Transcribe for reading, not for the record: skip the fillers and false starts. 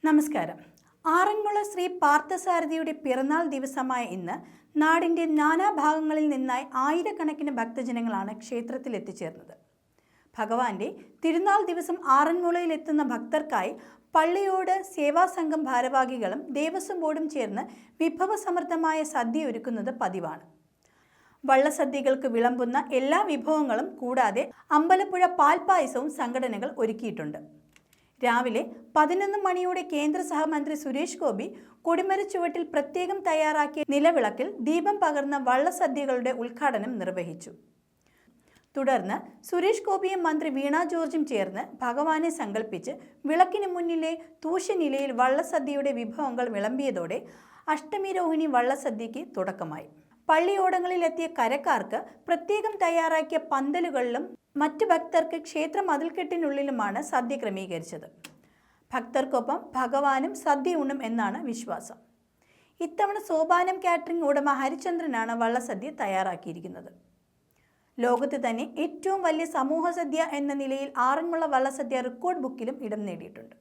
നമസ്കാരം. ആറന്മുള ശ്രീ പാർത്ഥസാരഥിയുടെ പിറന്നാൾ ദിവസമായ ഇന്ന് നാടിൻ്റെ നാനാഭാഗങ്ങളിൽ നിന്നായി ആയിരക്കണക്കിന് ഭക്തജനങ്ങളാണ് ക്ഷേത്രത്തിൽ എത്തിച്ചേർന്നത്. ഭഗവാന്റെ തിരുനാൾ ദിവസം ആറന്മുളയിലെത്തുന്ന ഭക്തർക്കായി പള്ളിയോട് സേവാസംഘം ഭാരവാഹികളും ദേവസ്വം ബോർഡും ചേർന്ന് വിഭവസമൃദ്ധമായ സദ്യ ഒരുക്കുന്നത് പതിവാണ്. വള്ളസദ്യകൾക്ക് വിളമ്പുന്ന എല്ലാ വിഭവങ്ങളും കൂടാതെ അമ്പലപ്പുഴ പാൽപ്പായസവും സംഘടനകൾ ഒരുക്കിയിട്ടുണ്ട്. രാവിലെ 11 മണിയോടെ കേന്ദ്ര സഹമന്ത്രി സുരേഷ് ഗോപി കൊടിമരച്ചുവട്ടിൽ പ്രത്യേകം തയ്യാറാക്കിയ നിലവിളക്കിൽ ദീപം പകർന്ന വള്ളസദ്യകളുടെ ഉദ്ഘാടനം നിർവഹിച്ചു. തുടർന്ന് സുരേഷ് ഗോപിയും മന്ത്രി വീണ ജോർജും ചേർന്ന് ഭഗവാനെ സങ്കല്പിച്ച് വിളക്കിന് മുന്നിലെ തൂശനിലയിൽ വള്ളസദ്യയുടെ വിഭവങ്ങൾ വിളമ്പിയതോടെ അഷ്ടമിരോഹിണി വള്ളസദ്യയ്ക്ക് തുടക്കമായി. പള്ളിയോടങ്ങളിലെത്തിയ കരക്കാർക്ക് പ്രത്യേകം തയ്യാറാക്കിയ പന്തലുകളിലും മറ്റു ഭക്തർക്ക് ക്ഷേത്ര മതിൽക്കെട്ടിനുള്ളിലുമാണ് സദ്യ ക്രമീകരിച്ചത്. ഭക്തർക്കൊപ്പം ഭഗവാനും സദ്യ ഉണ്ണും എന്നാണ് വിശ്വാസം. ഇത്തവണ സോപാനം കാറ്ററിംഗ് ഉടമ ഹരിചന്ദ്രനാണ് വള്ളസദ്യ തയ്യാറാക്കിയിരിക്കുന്നത്. ലോകത്ത് തന്നെ ഏറ്റവും വലിയ സമൂഹ സദ്യ എന്ന നിലയിൽ ആറന്മുള വള്ളസദ്യ റെക്കോർഡ് ബുക്കിലും ഇടം നേടിയിട്ടുണ്ട്.